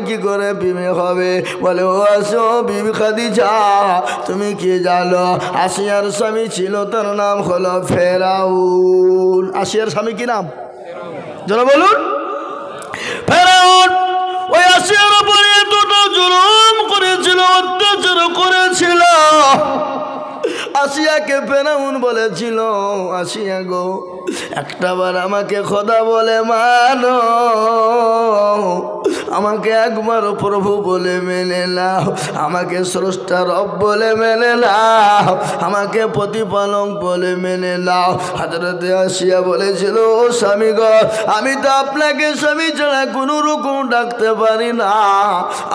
কি করে বিবি হবে? বলে ও আসো বিবি খাদিজা, তুমি কি জানো আসিয়ার স্বামী ছিল, তার নাম হলো ফেরাউন। আসিয়ার স্বামী কি নাম? যারা বলুন ফেরাউন। ওই আসিয়ার উপরে এতটা জুলুম করেছিল, অত্যাচার করেছিল। আসিয়াকে ফেরাউন বলেছিল, আসিয়া গো একটাবার আমাকে খোদা বলে মানো, আমাকে একবার প্রভু বলে মেনে নাও, আমাকে স্রষ্টা রব বলে মেনে নাও, আমাকে প্রতিপালক বলে মেনে নাও। হযরতে আসিয়া বলেছিল, ও স্বামী গো, আমি তো আপনাকে স্বামী ছাড়া কোনো রকম ডাকতে পারি না।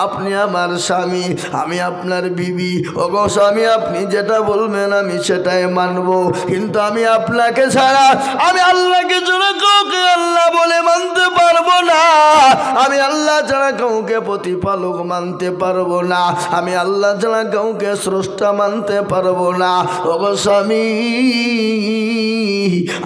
আপনি আমার স্বামী, আমি আপনার বিবি। ও গো স্বামী, আপনি যেটা বলবেন আমি সেটাই মানব, কিন্তু আমি আপনাকে ছাড়া, আমি আল্লাহকে ছাড়া কাউকে আল্লাহ বলে মানতে পারবো না। আমি আল্লাহ ছাড়া কাউকে প্রতিপালক মানতে পারবো না। আমি আল্লাহ ছাড়া কাউকে স্রষ্টা মানতে পারবো না। ও গো স্বামী,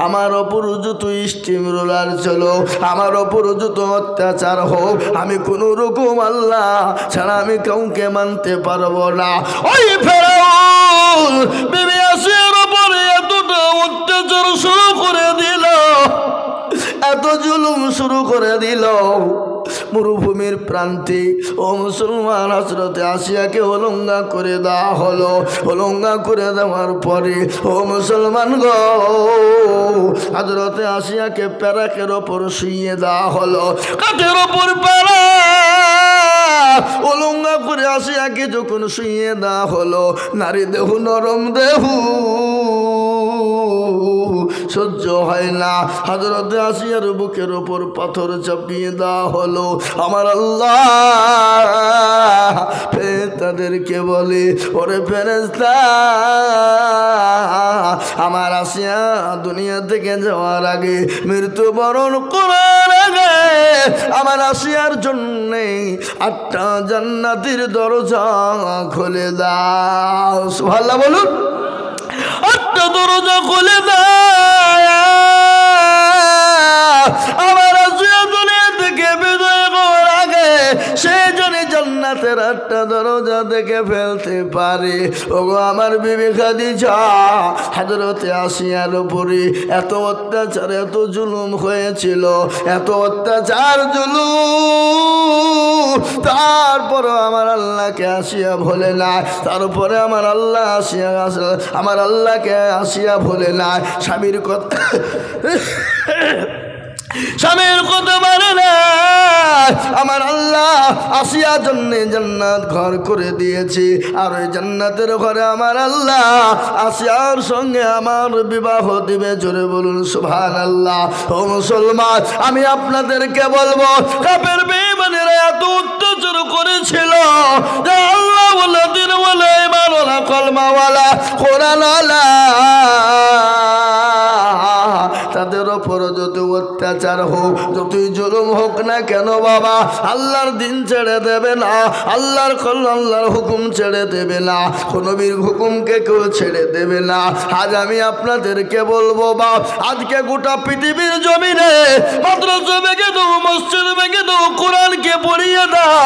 আমার ওপর যত স্টিম রোলার চলো, আমার ওপর যত অত্যাচার হোক, আমি কোনো রকম আল্লাহ ছাড়া আমি কাউকে মানতে পারবো না। ওই ফেরাউন বিবি আসিয়ার উপরে এতটা অত্যাচার শুরু করে দিল, এত জুলুম শুরু করে দিল। মরুভূমির প্রান্তে ও মুসলমান হযরতে আসিয়াকে অলঙ্ঘা করে দেওয়া হলো। অলঙ্ঘা করে দেওয়ার পরে ও মুসলমান গো, হযরতে আসিয়াকে প্যারাকের ওপর শুইয়ে দেওয়া হলো। কাঠের ওপর প্যারা অলঙ্ঘা করে আসিয়াকে যখন শুইয়ে দেওয়া হলো, নারী দেহ নরম দেহ সহ্য হয় না। হযরতে আসিয়ার বুকের ওপর পাথর চাপিয়ে দেওয়া হলো। আমার আল্লাহ ফেরেশতাদেরকে বলে, ওরে ফেরেশতা, আমার আসিয়া দুনিয়া থেকে যাওয়ার আগে, মৃত্যুবরণ করার আগে, আমার আসিয়ার জন্যে 8টা জান্নাতের দরজা খুলে দাও। সুবহানাল্লাহ বলুন। 8টা দরজা খুলে দাও, আমার আসিয়া দুনিয়া থেকে বিদায় হওয়ার আগে সে জানে জান্নাতের 8টা দরজা দেখে ফেলতে পারে। ওগো আমার বিবি খাদিজা, হযরতে আসিয়ার উপরে এত অত্যাচার, এত জুলুম হয়েছিল, এত অত্যাচার জুলুম, তারপরে আমার আল্লাহকে আসিয়া ভোলে না। তারপরে আমার আল্লাহ আসিয়া, আমার আল্লাহকে আসিয়া ভোলে না। স্বামীর কথা, স্বামীর কথা মানে না। আমার আল্লাহ আসিয়ার জন্য জান্নাত ঘর করে দিয়েছে, আর ওই জান্নাতের ঘরে আমার আল্লাহ আসিয়ার সঙ্গে আমার বিবাহ দিবে। জোরে বলুন সুবহানাল্লাহ। ও মুসলমান, আমি আপনাদেরকে বলবো, কাফের বেঈমানেরা এত অত্যাচার করেছিল যে আল্লাহ ওয়ালা, দিন ওয়ালা, ঈমান ওয়ালা, কলমা ওয়ালা, কোরআন ওয়ালা, তাদের ওপর যত অত্যাচার হোক, যতই জুলুম হোক না কেন বাবা, আল্লাহর দিন ছেড়ে দেবে না, আল্লাহর আল্লাহর হুকুম ছেড়ে দেবে না, নবীর হুকুমকে কেউ ছেড়ে দেবে না। আজ আমি আপনাদেরকে বলবো বাপ, আজকে গোটা পৃথিবীর জমিনে মাদ্রাসা ভেঙে দাও, মসজিদ ভেঙে দাও, কোরআনকে পড়িয়ে দাও।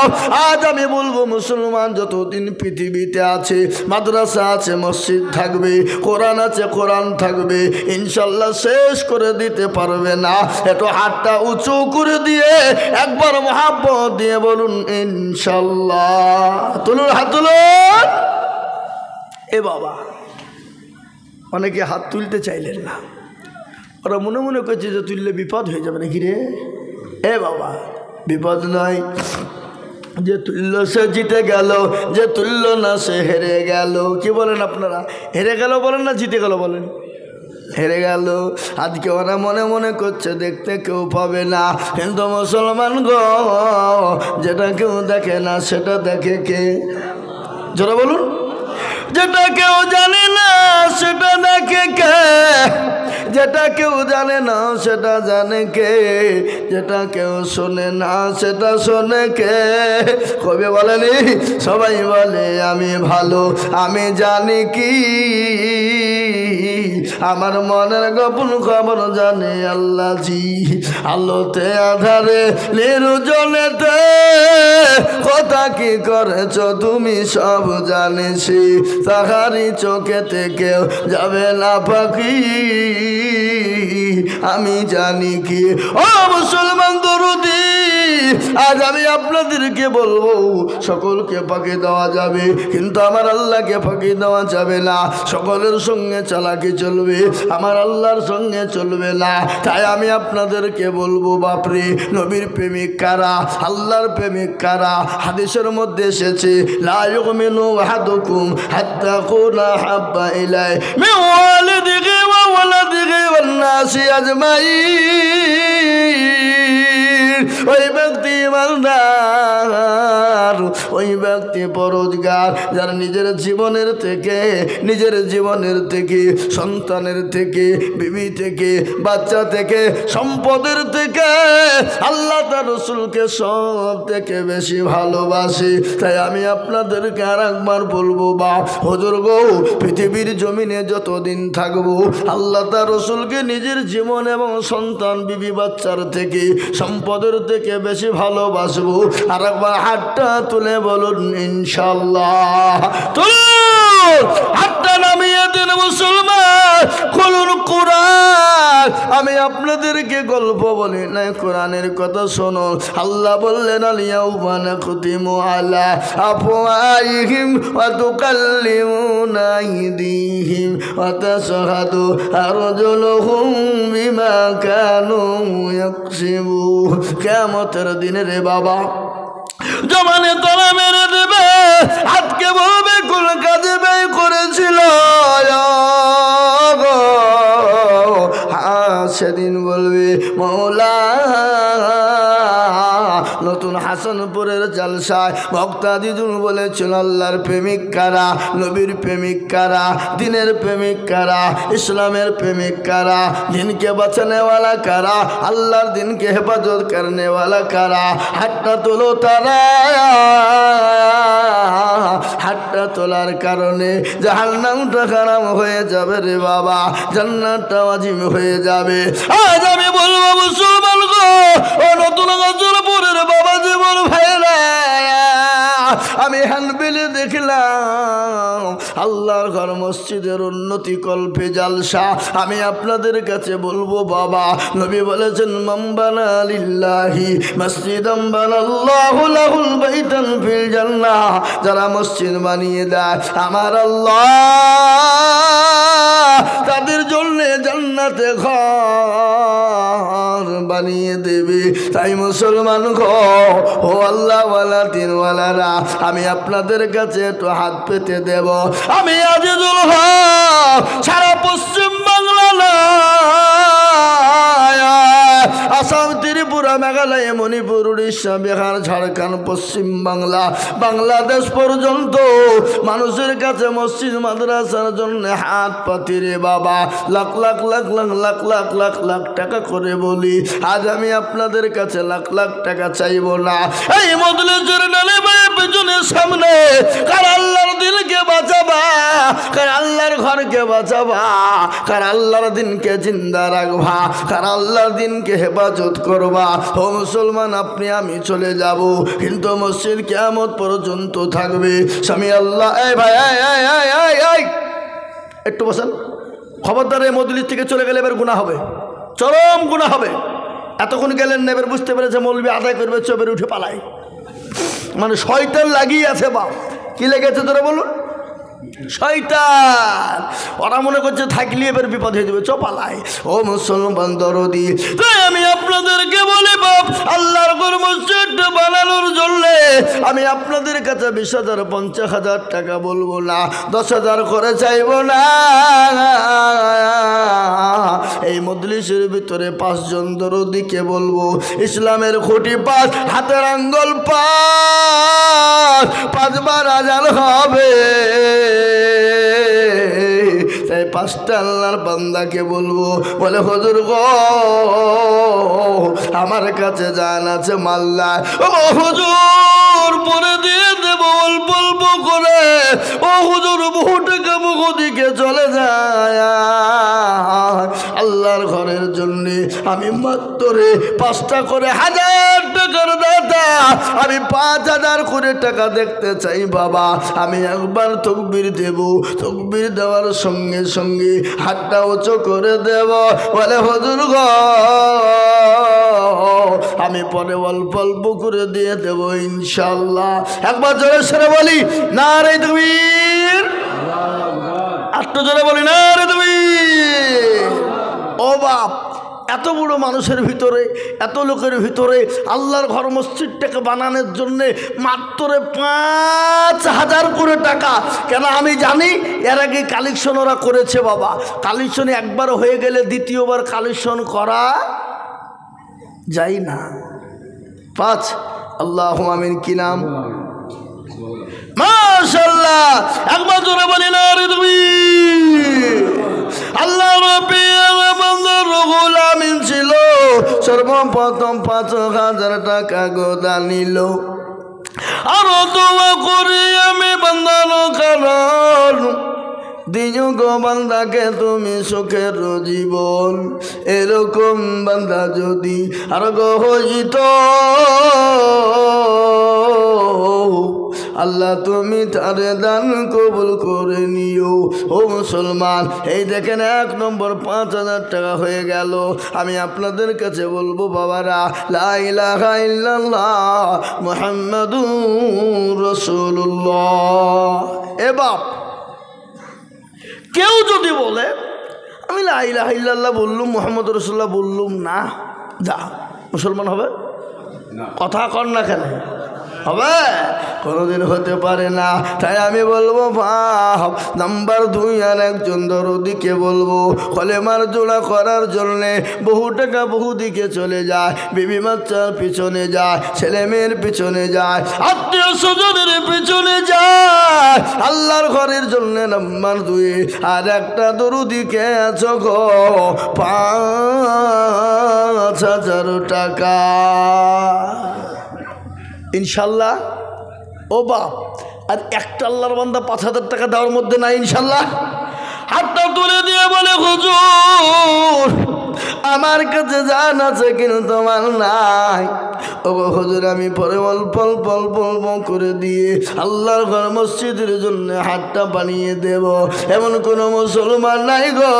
আজ আমি বলবো মুসলমান যতদিন পৃথিবীতে আছে, মাদ্রাসা আছে, মসজিদ থাকবে, কোরআন আছে, কোরআন থাকবে, ইনশাল্লাহ শেষ করে দিতে পারবে না। একটু হাতটা উঁচু করে দিয়ে একবার মহাব্বত দিয়ে বলুন ইনশাল্লাহ। তুলুন, হাত তুলুন। এ বাবা, অনেকে হাত তুলতে চাইলেন না, ওরা মনে মনে করছে যে তুললে বিপদ হয়ে যাবে নাকি রে। এ বাবা, বিপদ নয়। যে তুল্য সে জিতে গেল, যে তুল্য না সে হেরে গেল। কি বলেন আপনারা? হেরে গেল বলেন না জিতে গেল বলেন? হেরে গেল। আজকে ওরা মনে মনে করছে দেখতে কেউ পাবে না, কিন্তু মুসলমান গো, যেটা কেউ দেখে না সেটা দেখে কে? যারা বলুন, যেটা কেউ জানে না সেটা দেখে কে? যেটা কেউ জানে না সেটা জানে কে? যেটা কেউ শোনে না সেটা শোনে কে? কবি বলেনি, সবাই বলে আমি ভালো, আমি জানি কি আমার মনের গোপন খবর জানে আল্লাহ জি। আলোতে আধারে নির্জনেতে কথা কি করেছ তুমি সব জানেছি, তাহারি চোখে থেকে যাবে না পাখি আমি জানি কি। ও মুসলমান দরুদি, আজ আমি আপনাদেরকে বলবো সকলকে ফাঁকি দেওয়া যাবে, কিন্তু আমার আল্লাহকে ফাঁকি দেওয়া যাবে না। সকলের সঙ্গে চালাকি চলবে, আমার আল্লাহর সঙ্গে চলবে না। তাই আমি আপনাদেরকে বলবো, বাপরে নবীর প্রেমিক কারা, আল্লাহর প্রেমিক কারা? হাদিসের মধ্যে এসেছে, লা ইউমিনু আহাদুকুম হাত্তা কুনা হাব্বা ইলাই মিন ওয়ালিদিহি ওয়া ওয়ালাদিহি ওয়ান নাসি আজমাইন। ওই ব্যক্তি ইমানদার, ওই ব্যক্তি পরোজগার, যার নিজের জীবনের থেকে সন্তানের থেকে, বিবি থেকে, বাচ্চা থেকে, সম্পদের থেকে আল্লাহ তার রাসূলকে সব থেকে বেশি ভালোবাসে। তাই আমি আপনাদেরকে আর একবার বলবো, বা হুজুর গো, পৃথিবীর জমিনে যতদিন থাকবো আল্লাহ তার রাসূলকে নিজের জীবন এবং সন্তান, বিবি, বাচ্চার থেকে, সম্পদের থেকে বেশি ভালোবাসবো। আর একবার হাতটা তুলে বলুন ইনশাআল্লাহ। তুলুন হাতটা, নামিয়ে দিন মুসলমান, খুলুন কোরআন। আমি আপনাদেরকে গল্প বলি না, কোরআনের কথা শোনো। আল্লাহ বললেন, আল-ইয়াউমা নাখতিমু আলা আফওয়াহিহিম ওয়া তুকাল্লিমুনা আইদিহিম ওয়া তাশহাদু আরজুলুহুম বিমা কানু ইয়াকসিবুন। কিয়ামতের দিনে রে বাবা, জমানে তলা মেরে দেবে, হাতকে বলবে কোন কাজে ব্যয় করেছিল। সেদিন বলবে, মৌলা, নতুন হাসানপুরের জালসায় বক্তা দিদুল বলেছিল, আল্লাহর প্রেমিক কারা, নবীর প্রেমিক কারা, দিনের প্রেমিক কারা, ইসলামের প্রেমিক কারা, দিনকে বাঁচানেওয়ালা কারা, আল্লাহর দিনকে হেফাজত করনেওয়ালা কারা? হাতটা তোলো তারা। হাতটা তোলার কারণে জাহান্নামটা খারাপ হয়ে যাবে রে বাবা, জান্নাতটা ওয়াজিব হয়ে যাবে। আজ আমি বলবো মুসলমান গো, ও নতুন গজলপুরের বাবা জীবন ভাইরা, আমি হ্যান্ডবিলে দেখলাম আল্লাহর ঘর মসজিদের উন্নতি কল্পে জালসা। আমি আপনাদের কাছে বলবো বাবা, নবী বলেছেন, মান বানা লিল্লাহি মসজিদান বানাল্লাহু লাহুল বাইতান ফিল জান্নাহ। যারা মসজিদ বানিয়ে দেয় আমার আল্লাহ তাদের জন্য জান্নাতে ঘর বানিয়ে দেবে। তাই মুসলমান গো, ও আল্লাহওয়ালা দিনওয়ালারা, আমি আপনাদের কাছে একটু হাত পেতে দেব। আমি আজিজুল হক সারা পশ্চিম বাংলা, আসাম, ত্রিপুরা, মেঘালয়, মণিপুর, উড়িষ্যা, বিহার, ঝাড়খণ্ড, পশ্চিম বাংলা, বাংলাদেশ পর্যন্ত মানুষের কাছে মসজিদ মাদ্রাসার জন্য হাত পাতি রে বাবা, লাখ লাখ লাখ লাখ লাখ লাখ লাখ লাখ টাকা করে বলি। আজ আমি আপনাদের কাছে লাখ লাখ টাকা চাইব না। এই মজলিসের নালে পেছনের সামনে কার আল্লাহর দিনকে বাঁচাবা, কার আল্লাহর ঘরকে বাঁচাবা, কার আল্লাহর দিনকে জিন্দা রাখবা, কার আল্লাহর দিনকে হেফাজত করবা। ও মুসলমান, আপনি আমি চলে যাব, কিন্তু মসজিদ কিয়ামত পর্যন্ত থাকবে। স্বামী আল্লাহ, এই ভাই, একটু বসেন। খবরদার, এই মজলিস থেকে চলে গেলে এবার গুনাহ হবে, চরম গুনাহ হবে। এতক্ষণ গেলেন না, এবার বুঝতে পেরেছে মৌলবি আদায় করবে, চোপের উঠে পালায়। মানে শয়তান লাগিয়ে আছে। বাপ, কি লেগেছে তোরা বলুন? শয়তান। ওরা মনে করছে থাকলে এবার বিপদ হয়ে যাবে, চপালায়। ও মুসলমান দরদি, তাই আমি আপনাদেরকে বলি বাপ, আল্লাহর ঘর মসজিদ বানানোর জন্য আমি আপনাদের কাছে 20,000 50,000 টাকা বলবো না, 10,000 করে চাইব না। এই মজলিসের ভিতরে 5 জন দরদিকে বলবো, ইসলামের খুঁটি 5, হাতের আঙ্গুল 5, 5 বার আজান হবে। তাই 5টা আল্লাহর বান্দাকে বলবো, বলে হুজুর গো, আমার কাছে জান আছে মাল্লা, ও হুজুর পরে দিয়ে দেব অল্প অল্প করে। ও হুজুর, বহু টাকা মুখ দিকে চলে যায়, আল্লাহর ঘরের জন্যে আমি মাত্র 5টা করে 1000 টাকার দাতা, আমি 5000 করে টাকা দেখতে চাই বাবা। আমি একবার তকবীর দেব, তকবীর দেওয়ার সঙ্গে সঙ্গে হাতটা উঁচু করে দেব, বলে হুজুর গো আমি পরে অল্প অল্প করে দিয়ে দেব ইনশাআল্লাহ। একবার জোরে সরে বলি নারে তাকবীর, আটটা জোরে বলি নারে তাকবীর। ও বাপ, এত বড় মানুষের ভিতরে, এত লোকের ভিতরে আল্লাহর ঘর মসজিদটাকে বানানোর জন্যে মাত্র 5000 করে টাকা। কেন আমি জানি এর আগে কালেকশন ওরা করেছে বাবা। কালেকশন একবার হয়ে গেলে দ্বিতীয়বার কালেকশন করা যায় না। 5 আল্লাহু আমিন। কি নাম? মাশাআল্লাহ, একবার জোরে বলি না রে তুমি। আল্লাহ রাব্বুল রুহুল আমিন ছিল, সর্বপ্রথম 5000 টাকা গোদা নিল। আরো দোয়া করি আমি বান্দানো কারণ দিও গো বান্দাকে তুমি সুখের জীবন। এরকম বান্দা যদি আর গো হইত আল্লাহ তুমি তারে দান কবুল করে নিও। ও মুসলমান, এই দেখেন 1 নম্বর 5000 টাকা হয়ে গেল। আমি আপনাদের কাছে বলবো বাবারা, লা ইলাহা ইল্লাল্লাহ মুহাম্মাদুর রাসূলুল্লাহ। এ বাপ, কেউ যদি বলে আমি লা ইলাহা ইল্লাল্লাহ বললুম, মুহাম্মদুর রাসূলুল্লাহ বললুম না, যা মুসলমান হবে? কথা কর না কেন? হবে? কোনোদিন হতে পারে না। তাই আমি বলবো বাপ, নাম্বার 2 আর একজন দরদিকে বলবো, কলেমার জোড়া করার জন্যে বহু টাকা বহু দিকে চলে যায়, বিবি বাচ্চার পিছনে যায়, ছেলে মেয়ের পিছনে যায়, আত্মীয় স্বজনের পিছনে যায়। আল্লাহর ঘরের জন্যে নাম্বার 2 আর একটা দরদিকে আছো গো 5000 টাকা ইনশাল্লাহ। ও বাপ, আর একটা আল্লাহর বান্দা 5000 টাকা দেওয়ার মধ্যে নাই ইনশাল্লাহ। হাতটা তুলে দিয়ে বলে হুজুর আমার কাছে জান আছে কিন্তু আমার নাই। ও হুজুর আমি পরে অল্প অল্প অল্প অল্প করে দিয়ে আল্লাহর ঘর মসজিদের জন্য হাতটা বানিয়ে দেব, এমন কোনো মুসলমান নাই গো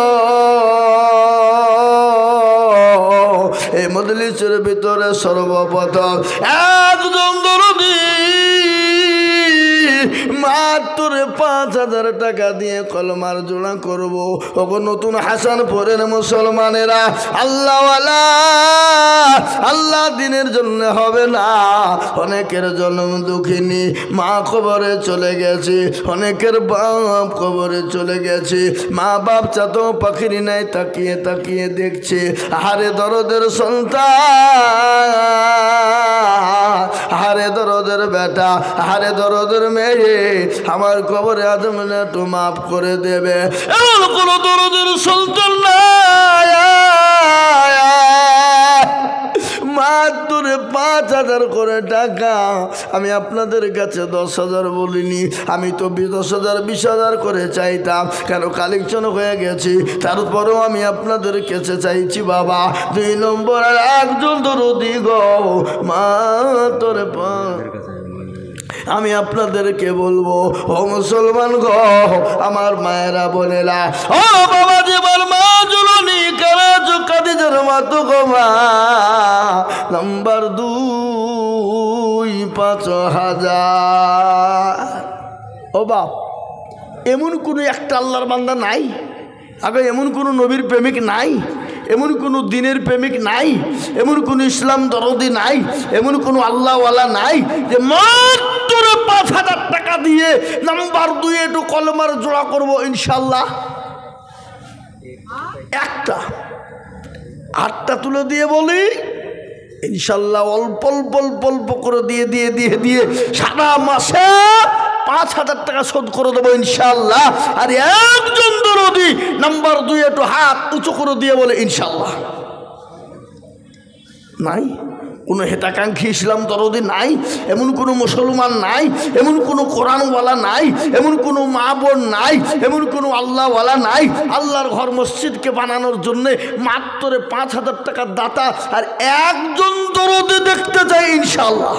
এই মজলিসের ভিতরে। সর্বপ্রথম একজন দরদি মাত্র 5000 টাকা দিয়ে কলমার জোড়া করব। ওগো নতুন হাসানপুরের মুসলমানেরা, আল্লাহওয়ালা আল্লাহ দিনের জন্য হবে না। অনেকের জন্ম দুঃখিনী মা কবরে চলে গেছে, অনেকের বাপ কবরে চলে গেছে, মা বাপ চাতো পাখির নাই তাকিয়ে তাকিয়ে দেখছে। আহারে দরদের সন্তান, আহারে দরদের বেটা, আহারে দরদের মেয়ে, আমার কবরে আজমনে একটু মাফ করে দেবে। এমন কোনো দরদের সন্তান নাই। মাত্র 5000 করে টাকা। আমি আপনাদের কাছে 10,000 বলিনি, আমি তো 10,000 20,000 করে চাইতাম। কেন কালেকশন হয়ে গেছে, তারপরেও আমি আপনাদের কাছে চাইছি বাবা 2 নম্বর আর একজন দরদি গো মাত্র আমি আপনাদেরকে বলবো, ও মুসলমান গো আমার মায়েরা বোনেরা, ও বাবা যে আমার মা জননী কারা চোখাদিজের মতো গো মা। নাম্বার 2 5000। ও বাপ, এমন কোনো একটা আল্লাহর বান্দা নাই? আগে এমন কোনো নবীর প্রেমিক নাই? এমন কোনো দিনের প্রেমিক নাই? এমন কোনো ইসলাম দরদি নাই? এমন কোনো আল্লাহওয়ালা নাই যে মাত্র 5000 টাকা দিয়ে নাম্বার 2 একটু কলমার জোড়া করবো ইনশাল্লাহ? একটা হাতটা তুলে দিয়ে বলি ইনশাল্লাহ অল্প অল্প অল্প অল্প করে দিয়ে দিয়ে দিয়ে দিয়ে সারা মাসে 5000 টাকা শোধ করে দেবো ইনশাল্লাহ। আর একজন দরদি নাম্বার 2 একটু হাত উঁচু করে দিয়ে বলে ইনশাল্লাহ। নাই? কোনো হেতাকাঙ্ক্ষী ইসলাম দরদি নাই, এমন কোনো মুসলমান নাই, এমন কোনো কোরআনওয়ালা নাই, এমন কোনো মা বোন নাই, এমন কোনো আল্লাহওয়ালা নাই। আল্লাহর ঘর মসজিদকে বানানোর জন্যে মাত্র 5,000 টাকার দাতা আর একজন দরদি দেখতে চাই ইনশাআল্লাহ।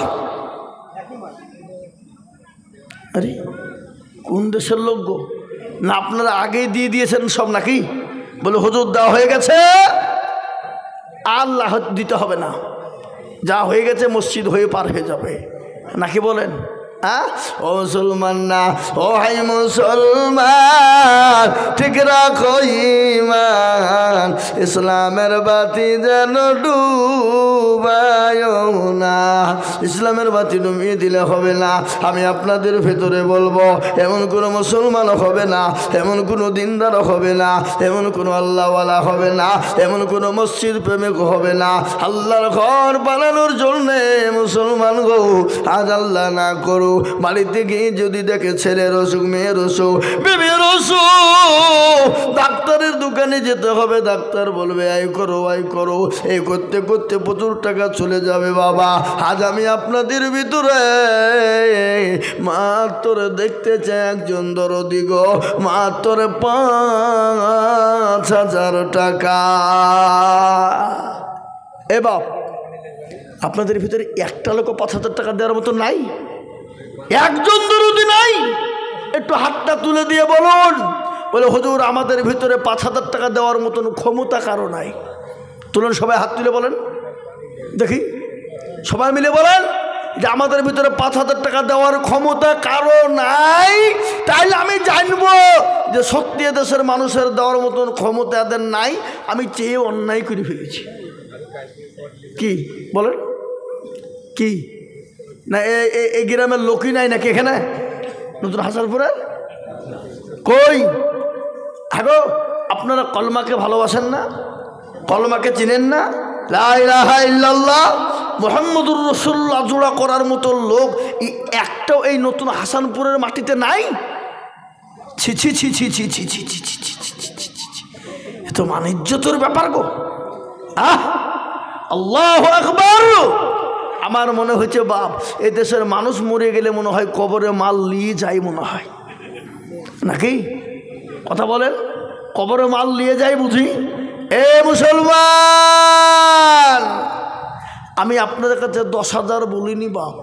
আরে কোন দেশের লোক গো? না আপনারা আগেই দিয়ে দিয়েছেন সব নাকি? বলে হুজুর দেওয়া হয়ে গেছে, আল্লাহ দিতে হবে না, যা হয়ে গেছে মসজিদ হয়ে পার হয়ে যাবে নাকি বলেন? হ্যাঁ ও মুসলমান না, ও হাই মুসলমান, ঠিক রাখো ঈমান, ইসলামের বাতি যেন ডুবায় না। ইসলামের বাতি ডুবিয়ে দিলে হবে না। আমি আপনাদের ভেতরে বলবো, এমন কোনো মুসলমান হবে না, এমন কোনো দিনদার হবে না, এমন কোনো আল্লাহওয়ালা হবে না, এমন কোনো মসজিদ প্রেমিক হবে না আল্লাহর ঘর বানানোর জন্যে মুসলমান গো আজ আল্লাহ না করু বাড়িতে গিয়ে যদি দেখে ছেলের অসুখ, মেয়ের অসুখ, বেবির অসুখ, ডাক্তারের দোকানে যেতে হবে, ডাক্তার বলবে আই করো আই করো, এই করতে করতে প্রচুর টাকা চলে যাবে বাবা। আজ আমি আপনাদের ভিতরে মাত্র দেখতে চাই একজন দরদি গো, মাত্র 5,000 টাকা। এ বাপ, আপনাদের ভিতরে একটা লোক 5,000 টাকা দেওয়ার মতো নাই? একজন দরদি নাই? একটু হাতটা তুলে দিয়ে বলুন। বলে হুজুর আমাদের ভিতরে 5,000 টাকা দেওয়ার মতন ক্ষমতা কারো নাই। তুলুন, সবাই হাত তুলে বলেন দেখি, সবাই মিলে বলেন যে আমাদের ভিতরে 5,000 টাকা দেওয়ার ক্ষমতা কারো নাই। তাইলে আমি জানবো যে সত্যি দেশের মানুষের দেওয়ার মতন ক্ষমতা এদের নাই, আমি চেয়ে অন্যায় করে ফেলেছি। কি বলেন? কি না এই গ্রামের লোকই নাই নাকি এখানে নতুন হাসানপুরে? কই আগো আপনারা কলমাকে ভালোবাসেন না? কলমাকে চিনেন না? লা ইলাহা ইল্লাল্লাহ মুহাম্মদুর রাসূলুল্লাহ জোড়া করার মতো লোক একটাও এই নতুন হাসানপুরের মাটিতে নাই। ছি ছি ছি ছি ছি ছি ছি ছি ছি ছি ছি, এ তো মানিজ্যতের ব্যাপার গো। আল্লাহু আকবার। আমার মনে হচ্ছে বাপ, এই দেশের মানুষ মরে গেলে মনে হয় কবরে মাল নিয়ে যায় মনে হয় নাকি? কথা বলেন, কবরে মাল নিয়ে যায় বুঝি? এ মুসলমান, আমি আপনাদের কাছে 10,000 বলিনি বাপ,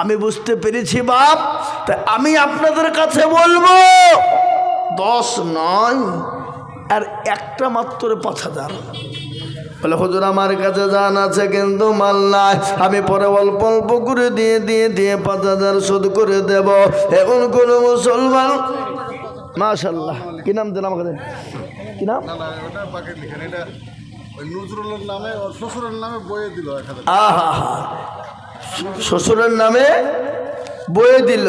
আমি বুঝতে পেরেছি বাপ, তাই আমি আপনাদের কাছে বলবো 10 নয় আর একটা মাত্র 5,000। বলে হুজুর আমার কাছে জান আছে কিন্তু মাল নাই, আমি পরে অল্প অল্প করে দিয়ে 5,000 শোধ করে দেব। এমন কোন মুসলমান? মাশাআল্লাহ। কি নাম দেন আমাকে? কি নাম? নজরুলের নামে, শ্বশুরের নামে বইয়ে দিল। আহা, শ্বশুরের নামে বইয়ে দিল।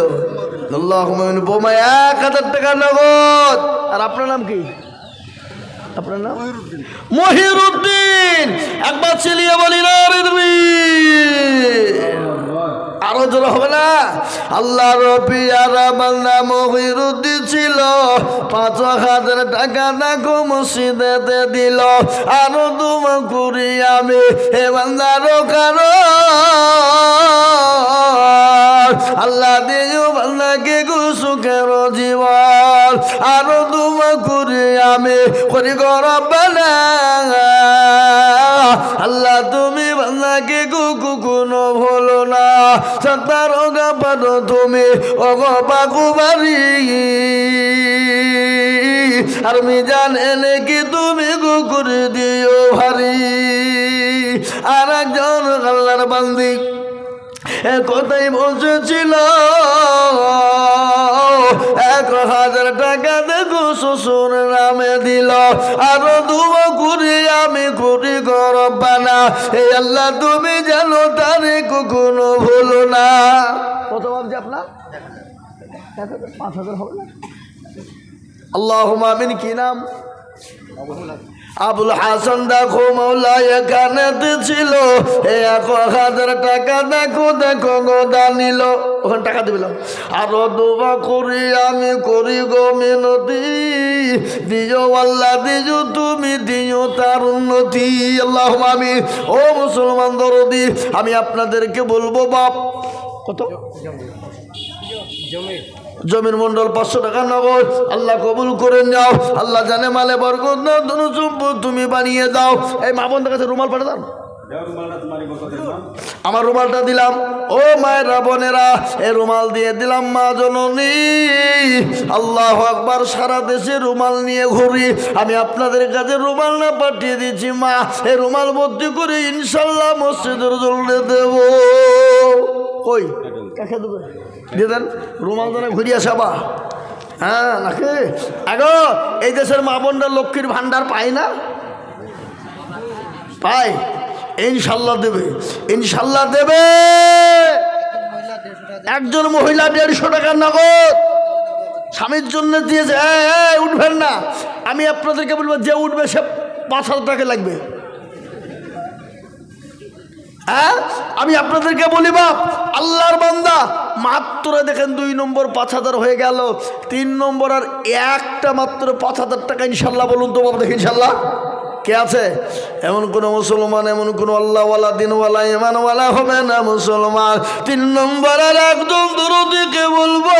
আল্লাহুম্মা বোমা 1,000 টাকা নগদ। আর আপনার নাম কি? আপনার নাম? মহিরুদ্দিন। একবার চিলিয়ে বলি না আরো জোরে হবে না? আল্লাহ রবিয়ারা বান্দা মহিরুদ্দিন ছিল, 5,000 টাকা দেখো মসজিদেতে দিল। আরো দুমা করি আমি হে বান্দারও কারো আল্লাহ দিও বান্দাকে সুখের জীবন। আরো দুমা করি আমি করি রব্বানা, আল্লাহ তুমি বান্দাকে কোনো ভুলো না, সত্তার গা পারো তুমি অগপাকুবারি, আর মিজান এনে কি তুমি করে দিও ভারী। আর একজন আল্লাহর বান্দি কোথায় বসেছিল, 1,000 টাকা দেখো শ্বশুর নামে দিল। আরো দুয়া করি আমি করি রব্বানা, এই আল্লাহ তুমি জানো তারে কখনো ভুলো না। কত ভাবছি আপনার? 5,000 হবে না? আল্লাহুম্মা আমিন। কি নাম? আবুল হাসান দেখো মৌলা এখানেতে ছিল, 1000 টাকা দেখো দেখো গোদা নিল, ওখানে টাকা দিলাম। আরো দোয়া করি আমি করি গো মিনতি, দিও আল্লাহ দিও তুমি দিও তার উন্নতি, আল্লাহ আমি। ও মুসলমান দরদি, আমি আপনাদেরকে বলবো বাপ কত জমির মন্ডল 500 টাকা নগদ, আল্লাহ কবুল করে নাও। আল্লাহ জানে মালে বরকত না ধন সম্পদ তুমি বানিয়ে দাও। এই মা বোনদের কাছে রুমাল পাঠা দাও, আমার রুমালটা দিলাম। ও মায়েরা বোনেরা, এই রুমাল দিয়ে দিলাম মা জননী। আল্লাহু আকবার, সারা দেশে রুমাল নিয়ে ঘুরি, আমি আপনাদের কাছে রুমাল না পাঠিয়ে দিচ্ছি মা, এই রুমাল ভর্তি করে ইনশাল্লাহ মসজিদের জন্য দেব। কই কাকে দেবে দিয়ে দেন রুমাল দানা ঘুরিয়ে সাবা। হ্যাঁ নাকি আগো এই দেশের মা বোনরা লক্ষ্মীর ভান্ডার পায় না? পায়, ইনশাল্লাহ দেবে, ইনশাল্লাহ দেবে। একজন মহিলা 150 টাকা নগদ স্বামীর জন্য দিয়েছে। উঠবেন না, আমি আপনাদেরকে বলবো যে উঠবে সে 5,000 টাকা লাগবে। হ্যাঁ আমি আপনাদেরকে বলি বাপ, আল্লাহর বান্দা মাত্র দেখেন 2 নম্বর 5,000 হয়ে গেল, 3 নম্বর আর একটা মাত্র 5,000 টাকা ইনশাল্লাহ বলুন তো বাবা দেখি ইনশাল্লাহ কে আছে? এমন কোন মুসলমান, এমন কোন আল্লাহওয়ালা দিনওয়ালা ইমানওয়ালা হবে না মুসলমান। 3 নম্বর আর একজন দরদিকে বলবো,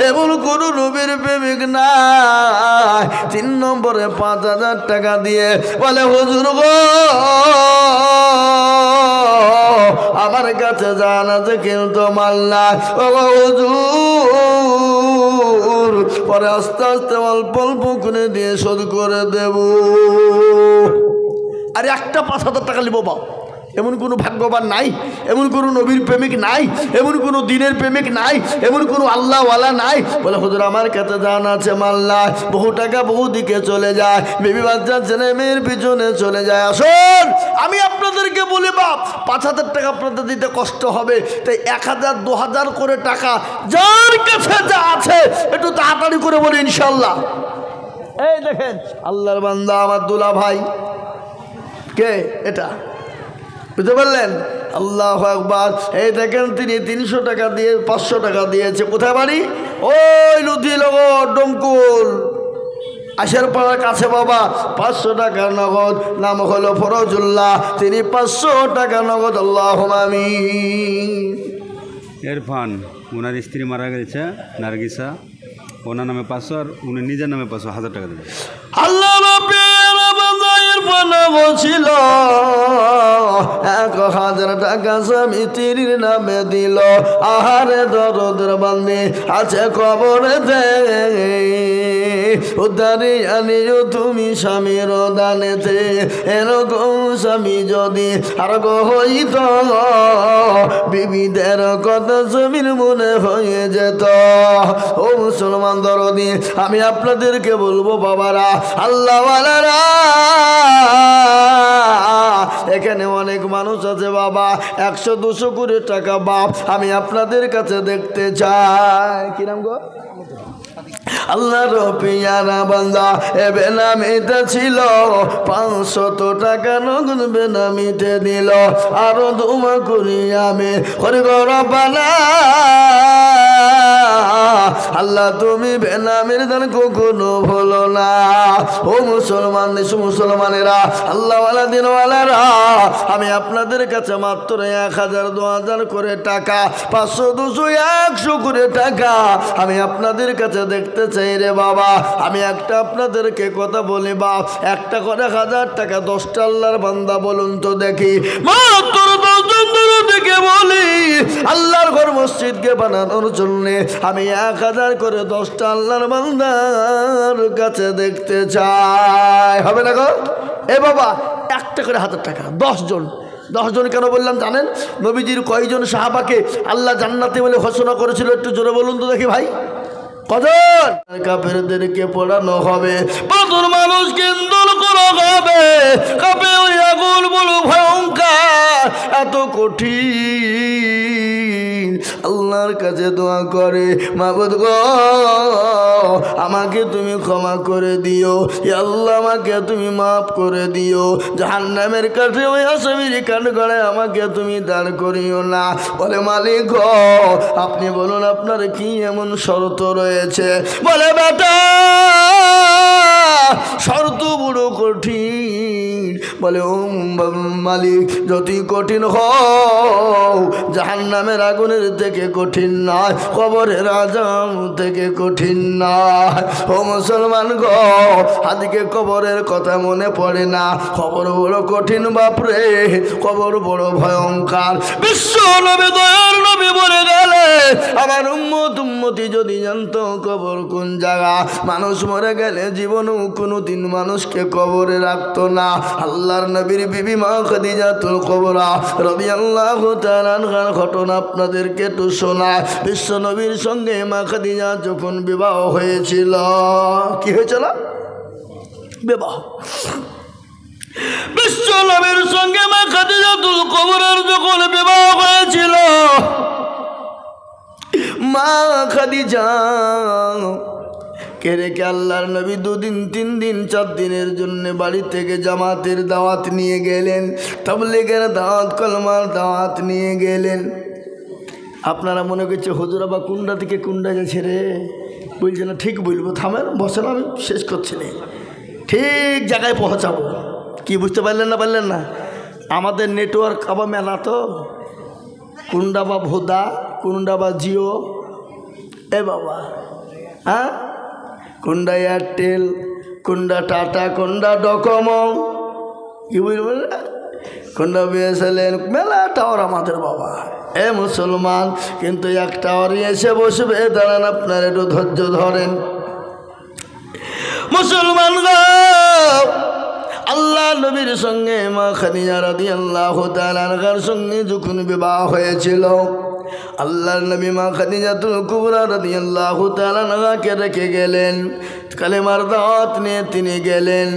এমন কোন নবীর প্রেমিক নাই 3 নম্বরে 5,000 টাকা দিয়ে বলে হুজুর গো আমার কাছে জান আছে কিন্তু মাল নাই, ও হুজুর পরে আস্তে আস্তে অল্প অল্প করে দিয়ে শোধ করে দেব। আর একটা 5,000 টাকা নিব বাপ, এমন কোনো ভাগ্যবান নাই, এমন কোনো নবীর প্রেমিক নাই, এমন কোনো দিনের প্রেমিক নাই, এমন কোনো আল্লাহওয়ালা নাই বলে হুজুর আমার কাছে জান আছে মাল নাই। বহু টাকা বহু দিকে চলে যায়, বেবি বাচ্চা ছেলে মেয়ের পিছনে চলে যায়। আসুন আমি আপনাদেরকে বলি বাপ, 5,000 টাকা আপনাদের দিতে কষ্ট হবে, তাই 1,000 2,000 করে টাকা যার কাছে যা আছে একটু তাড়াতাড়ি করে বলি ইনশাল্লাহ। এই দেখেন আল্লাহর বান্দা আমার দুলা ভাই, কে এটা বুঝতে পারলেন? আল্লাহু আকবার। এই দেখেন তিনি 300 টাকা দিয়ে 500 টাকা দিয়েছে। কোথায় বাড়ি? ওই লুধিনগর ডমকুল আশের পাড়ার কাছে বাবা। 500 টাকা নগদ, নাম হলো ফরজুল্লাহ, তিনি 500 টাকা নগদ। আল্লাহুম্মা আমিন। ইরফান ওনার স্ত্রী মারা গেছে নার্গিসা, ওনার নামে 500 আর উনি নিজের নামে 500, 1000 টাকা দেবে। আল্লাহ বলছিল 1,000 টাকা স্বামী স্ত্রীর নামে দিল। আহারে দরদের বান্দি আছে কবরে দে উদ্ধারি আনিও তুমি স্বামীর দানেতে। এরকম স্বামী যদি আর হইত বিবিদের কথা স্বামীর মনে হয়ে যেত। ও মুসলমান দরদি, আমি আপনাদেরকে বলবো বাবারা, আল্লাহওয়ালারা, এখানে অনেক মানুষ আছে বাবা 100-200 করে টাকা বাপ আমি আপনাদের কাছে দেখতে চাই। কি নাম গো? আল্লাহর পিয়ারা বান্দা এ বেনামিতে ছিল, 500 টাকা নগদ বেনামিতে দিল। আরো দোয়া করি আমি রব্বানা, আল্লাহ তুমি বেনামির দান কখনো ভুলো না। ও মুসলমান মুসলমানেরা, আল্লাহওয়ালা দিনওয়ালারা, আমি আপনাদের কাছে মাত্র 1,000 2,000 করে টাকা, 500 200 100 করে টাকা আমি আপনাদের কাছে দেখতে চাই রে বাবা। আমি একটা আপনাদেরকে কথা বলি বাপ, একটা করে 1,000 টাকা 10টা আল্লাহর বান্দা বলুন তো দেখি, মাত্র 10 জন থেকে বলি আল্লাহর ঘর মসজিদকে বানানোর জন্য আমি 1,000 করে 10টা আল্লাহর বান্দার কাছে দেখতে চাই। হবে না গো? এ বাবা একটা করে 1,000 টাকা 10 জন। 10 জন কেন বললাম জানেন? নবীজির কয়জন সাহাবাকে আল্লাহ জান্নাতে বলে ঘোষণা করেছিল? একটু জোরে বলুন তো দেখি ভাই। কজন? কাফেরদেরকে পড়ানো হবে, পাথর মানুষকে ইন্ধন করা হবে, কাপে ওই আগুন বড় ভয়ঙ্কর, এত কঠিন আল্লাহর কাছে দোয়া করে, মাবুদ গো আমাকে তুমি ক্ষমা করে দিও, ইয়া আল্লাহ আমাকে তুমি মাফ করে দিও, জাহান্নামের কাছে ওই আসামির কাঠগড়ে আমাকে তুমি দাঁড় করিও না। বলে মালিক গো আপনি বলুন আপনার কি এমন শর্ত রয়েছে? বলে বেটা শর্ত বড় কঠিন। বলে ও মালিক যতই কঠিন হও জাহান্নামের আগুনের থেকে কঠিন নয়, কবরের আযাব থেকে কঠিন নয়। ও মুসলমান গো আজকে কবরের কথা মনে পড়ে না, কবর বড় কঠিন বাপরে, কবর বড় ভয়ঙ্কর। বিশ্ব নবী দয়ার নবী বলে গেলে আমার উম্মতি যদি জানতো কবর কোন জায়গা, মানুষ মরে গেলে জীবনেও কোনোদিন মানুষকে কবরে রাখতো না। আল্লাহর নবীর বিবি মা খাদিজাতুল কুবরা রাদিয়াল্লাহু তাআলা আনহার ঘটনা আপনাদেরকে একটু শোনায়। বিশ্ব নবীর সঙ্গে মা খাদিজা যখন বিবাহ হয়েছিল, কি হয়েছিল? বিবাহ। বিশ্ব নবীর সঙ্গে মা খাদিজাতুল কুবরার যখন বিবাহ হয়েছিল, মা খাদিজা কে রেখে আল্লাহর নবী 2 দিন 3 দিন 4 দিনের জন্য বাড়ি থেকে জামাতের দাওয়াত নিয়ে গেলেন, তাবলীগের দাওয়াত, কলমার দাওয়াত নিয়ে গেলেন। আপনারা মনে করছে হুজুর আবার কুন্ডা থেকে কুন্ডা গেছে রে, বলছে না ঠিক বলবো, থামেন বসেন আমি শেষ করছি না, ঠিক জায়গায় পৌঁছাবো। কি বুঝতে পারলেন না? পারলেন না? আমাদের নেটওয়ার্ক আবার মেলা তো, কুন্ডা বা ভোদা, কুন্ডা বা জিও, এ বাবা হ্যাঁ, কোনটা এয়ারটেল, কোনটা টাটা, কোনটা ডকোমো, কি বুঝবেন না, কোনটা বিএসএনএল, মেলা টাওয়ার আমাদের বাবা। এ মুসলমান কিন্তু এক টাওয়ারই এসে বসবে, দাঁড়ান আপনার একটু ধৈর্য ধরেন। মুসলমান আল্লাহ নবীর সঙ্গে মা খাদিজা রাদিয়াল্লাহু তাআলা আনহার সঙ্গে যখন বিবাহ হয়েছিল, আল্লাহর নবী মা খাদিজাতুল কুবরা রাদিয়াল্লাহু তাআলা আনহাকে রেখে গেলেন, কালেমার দাওয়াত নিয়ে তিনি গেলেন,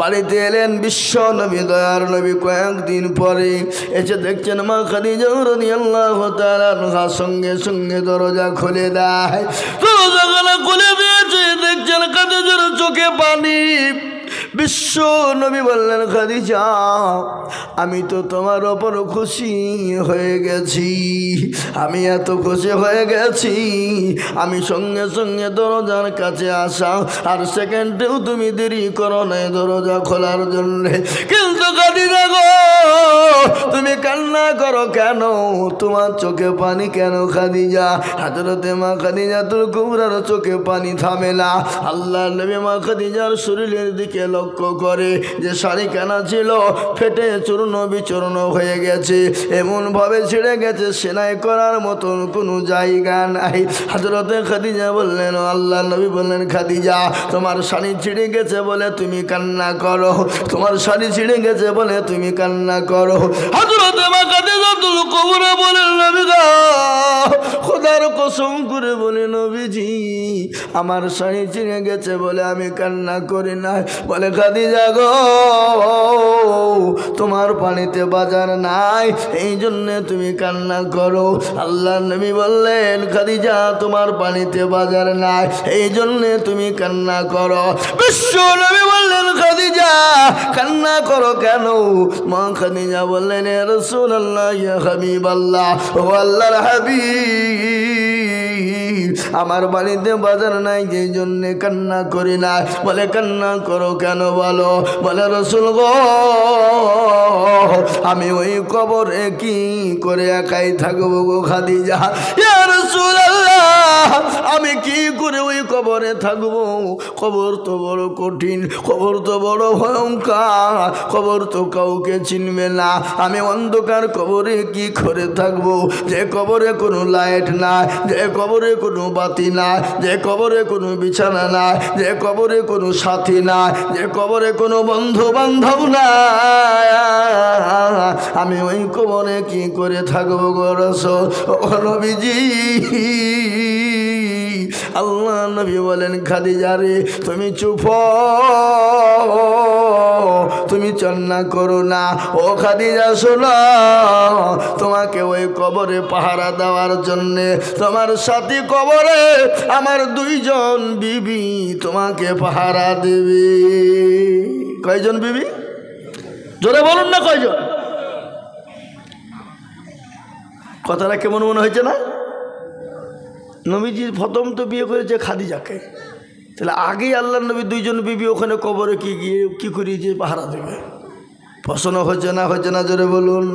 বাড়িতে এলেন। বিশ্ব নবী দয়ার নবী কয়েকদিন পরে এসে দেখছেন মা খাদিজা রাদিয়াল্লাহু তাআলা আনহার সঙ্গে সঙ্গে দরজা খুলে দেয়। দরজা খুলে দিয়েছে, দেখছেন খাদিজার চোখে পানি। বিশ্ব নবী বললেন খাদিজা আমি তো তোমার ওপর খুশি হয়ে গেছি, আমি এত খুশি হয়ে গেছি আমি সঙ্গে সঙ্গে দরজার কাছে আসা আর সেকেন্ডেও তুমি দেরি করো নাই দরজা খোলার জন্য। কিন্তু খাদিজা গো তুমি কান্না করো কেন? তোমার চোখে পানি কেন খাদিজা? হযরতে মা খাদিজাতুল কুবরার চোখে পানি থামে না। আল্লাহর নবী মা খাদিজার শরীরের দিকে লক্ষ্য করে যে শাড়ি কেনা ছিল ফেটে চূর্ণ বিচূর্ণ হয়ে গেছে, এমনভাবে ছিঁড়ে গেছে সেলাই করার মতন কোনো জায়গা নাই। হযরতে খাদিজা বললেন, আল্লাহর নবী বললেন খাদিজা তোমার শাড়ি ছিঁড়ে গেছে বলে তুমি কান্না করো, তোমার শাড়ি ছিঁড়ে গেছে বলে তুমি কান্না করো। হযরতে মা খাদিজাতুল কুবরা বলেন নবী গো খোদার কসম করে বলে নবীজি আমার শাড়ি ছিঁড়ে গেছে বলে আমি কান্না করি না। বলে খাদিজা গো তোমার পানিতে বাজার নাই এই জন্য তুমি কান্না করো। আল্লাহর নবী বললেন খাদিজা তোমার পানিতে বাজার নাই এই জন্য তুমি কান্না করো। বিশ্ব নবী বললেন খাদিজা কান্না করো কেন? মা খাদিজা বললেন ইয়া রাসূলুল্লাহ ইয়া হাবিবাল্লাহ, ও আল্লাহর হাবিব আমার বাড়িতে বাজার নাই যেই জন্যে কান্না করি না। বলে কান্না করো কেন বলো? বলে রাসূল গো আমি ওই কবরে কি করে একাই থাকবো গো খাদিজা। ইয়া রাসূলুল্লাহ আমি কি করে ওই কবরে থাকবো? কবর তো বড় কঠিন, কবর তো বড় ভয়ঙ্কর, কবর তো কাউকে চিনবে না। আমি অন্ধকার কবরে কি করে থাকবো? যে কবরে কোনো লাইট নাই, যে কবরে কোনো বাতি নাই, যে কবরে কোনো বিছানা নাই, যে কবরে কোনো সাথী নাই, যে কবরে কোনো বন্ধু বান্ধব নাই, আমি ওই কবরে কি করে থাকবো গো রাসূল? ও নবীজি আল্লাহ নবী বলেন খাদিজা রে তুমি চুপ, তুমি চন্না করো না। ও খাদিজা শোনো, তোমাকে ওই কবরে পাহারা দেওয়ার জন্যে তোমার সাথী কবরে আমার 2 জন বিবি তোমাকে পাহারা দেবে। কয়জন বিবি? জোরে বলুন না কয়জন? কথাটা কেমন মনে হয়েছে না? নবীজি প্রথম তো বিয়ে করেছে খাদিজাকে, তাহলে আগেই আল্লাহ নবী 2 জন বিবি ওখানে কবরে কি করিয়েছে? পাহারা দেবে। প্রশ্ন হচ্ছে না, হচ্ছে না? জোরে বলুন।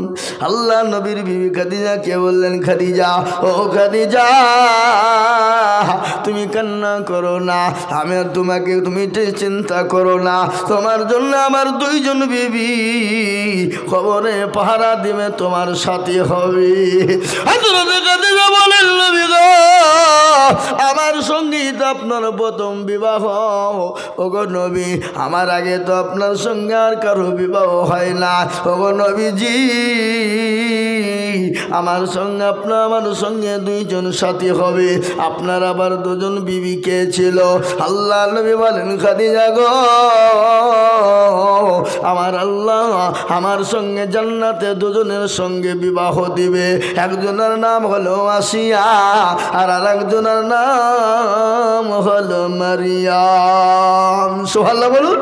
আল্লাহ নবীর বিবি খাদিজা কে বললেন, খাদিজা ও খাদিজা তুমি কান্না করো না, আমি আর তোমাকে তুমি চিন্তা করো না, তোমার জন্য আমার 2 জন বিবি কবরে পাহারা দিবে, তোমার সাথে হবে। খাদিজা বলেন নবী গো আমার সঙ্গী তো আপনার প্রথম বিবাহ, ওগো নবী আমার আগে তো আপনার সঙ্গে আর কারো বিবাহ হয় না। ওগো নবীজি আমার সঙ্গে আমার সঙ্গে 2 জন সাথী হবে, আপনার আবার 2 জন বিবি কে ছিল? আল্লাহ নবী বলেন খাদিজা গো আমার আল্লাহ আমার সঙ্গে জান্নাতে 2 জনের সঙ্গে বিবাহ দিবে। একজনের নাম হলো আসিয়া আর আরেকজনের নাম হলো মারিয়াম। সুবহানাল্লাহ বলুন।